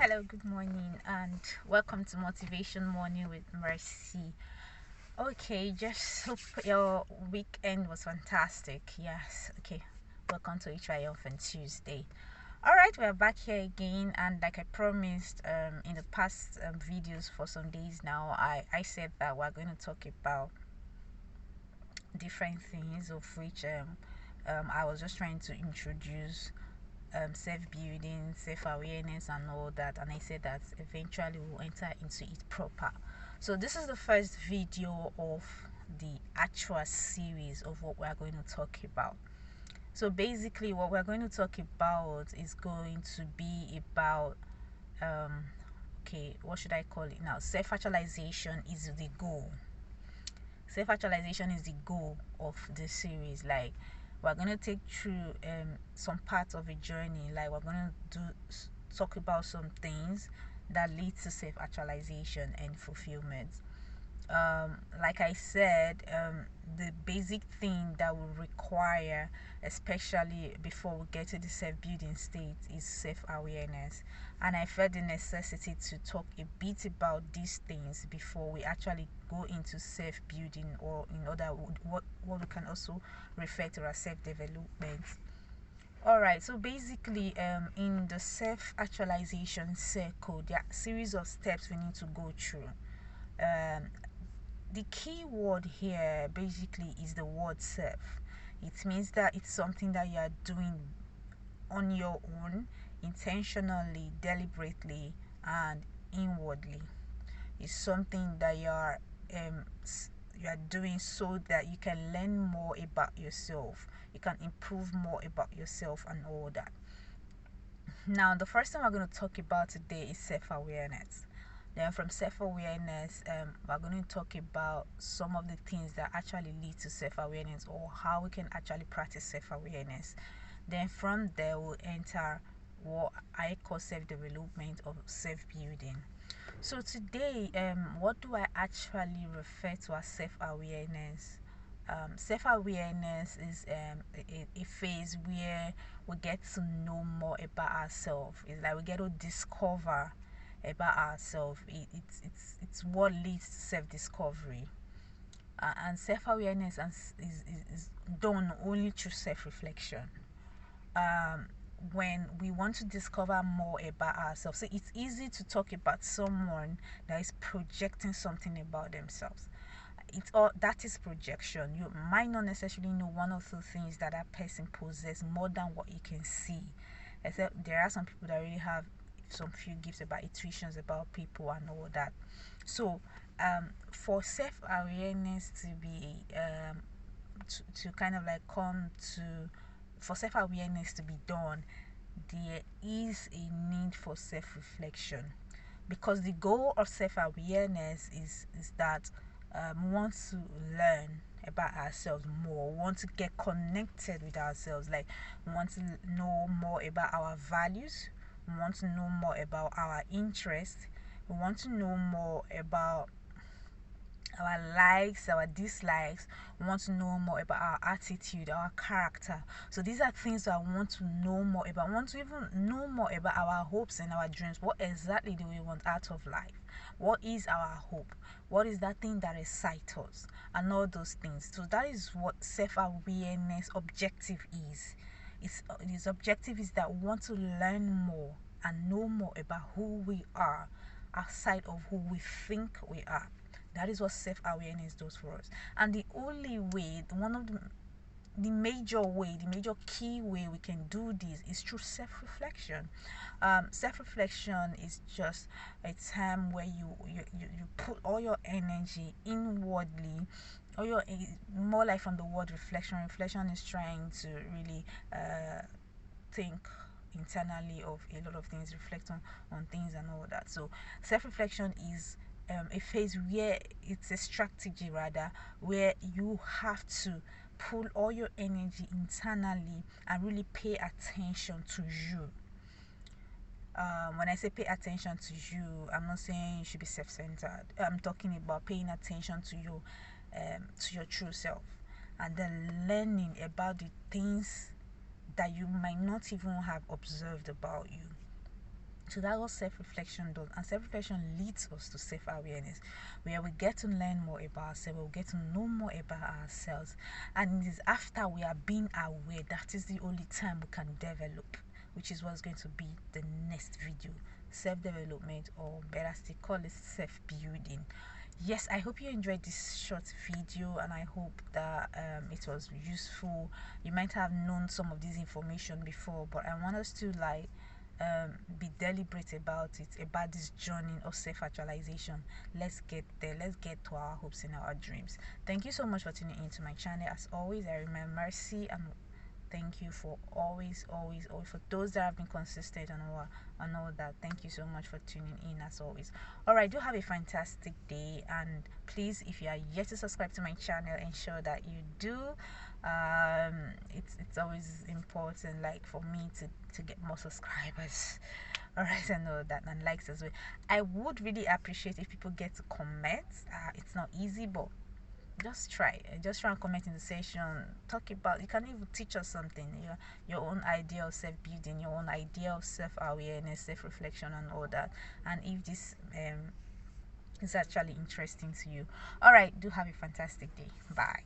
Hello, good morning, and welcome to Motivation Morning with Mercy. Okay, just hope your weekend was fantastic. Yes, okay, welcome to a triumphant Tuesday. All right, we're back here again, and like I promised in the past videos for some days now, I said that we're going to talk about different things, of which I was just trying to introduce self-building, self-awareness and all that, and I said that eventually we'll enter into it proper. So this is the first video of the actual series of what we're going to talk about. So basically what we're going to talk about is going to be about okay, what should I call it now? Self-actualization is the goal. Self-actualization is the goal of this series. Like, we're going to take through some parts of a journey. Like, we're going to talk about some things that lead to self-actualization and fulfillment. Like I said, the basic thing that will require, especially before we get to the self-building state, is self-awareness. And I felt the necessity to talk a bit about these things before we actually go into self-building, or in other what we can also refer to as self-development. All right, so basically in the self-actualization circle, there are a series of steps we need to go through. The key word here basically is the word self. It means that it's something that you are doing on your own, intentionally, deliberately, and inwardly. It's something that you are doing so that you can learn more about yourself, you can improve more about yourself and all that. Now, the first thing we're going to talk about today is self-awareness. Then from self-awareness, we're going to talk about some of the things that actually lead to self-awareness, or how we can actually practice self-awareness. Then from there, we'll enter what I call self-development or self-building. So today, what do I actually refer to as self-awareness? Self-awareness is a phase where we get to know more about ourselves. It's like we get to discover about ourselves. It's what leads to self-discovery, and self-awareness is done only through self-reflection. When we want to discover more about ourselves, so it's easy to talk about someone that is projecting something about themselves. It's all that is projection. You might not necessarily know one of the things that person possesses more than what you can see. Except there are some people that really have some few gifts about intuitions about people and all that. So for self-awareness to be to kind of like come to for self-awareness to be done, there is a need for self-reflection, because the goal of self-awareness is that we want to learn about ourselves more. We want to get connected with ourselves. Like, we want to know more about our values. We want to know more about our interests. We want to know more about our likes, our dislikes. We want to know more about our attitude, our character. So these are things that I want to know more about. I want to even know more about our hopes and our dreams. What exactly do we want out of life? What is our hope? What is that thing that excites us? And all those things. So that is what self-awareness objective is. Its objective is that we want to learn more and know more about who we are outside of who we think we are. That is what self-awareness does for us. And the only way, one of the major key way we can do this is through self-reflection. Self-reflection is just a time where you put all your energy inwardly, or your more like from the word reflection. Reflection is trying to really think internally of a lot of things, reflect on things and all that. So self-reflection is a phase where it's a strategy, rather, where you have to pull all your energy internally and really pay attention to you. When I say pay attention to you, I'm not saying you should be self-centered. I'm talking about paying attention to you, to your true self, and then learning about the things that you might not even have observed about you. So that's what self-reflection does, and self-reflection leads us to self-awareness, where we get to learn more about ourselves, we get to know more about ourselves, and it is after we are being aware that is the only time we can develop, which is what's going to be the next video: self-development, or better still, call it self-building. Yes, I hope you enjoyed this short video, and I hope that it was useful. You might have known some of this information before, but I want us to be deliberate about it, about this journey of self-actualization. Let's get there. Let's get to our hopes and our dreams. Thank you so much for tuning into my channel. As always, I remain Mercy, and thank you for always for those that have been consistent and all that. Thank you so much for tuning in, as always. All right, do have a fantastic day, and please, if you are yet to subscribe to my channel, ensure that you do. It's always important, like, for me to get more subscribers. All right, and all that, and likes as well. I would really appreciate if people get to comment. It's not easy, but just try and comment in the section. Talk about, you can even teach us something, your own idea of self-building, your own idea of self-awareness, self-reflection, and all that, and if this is actually interesting to you. All right, do have a fantastic day. Bye.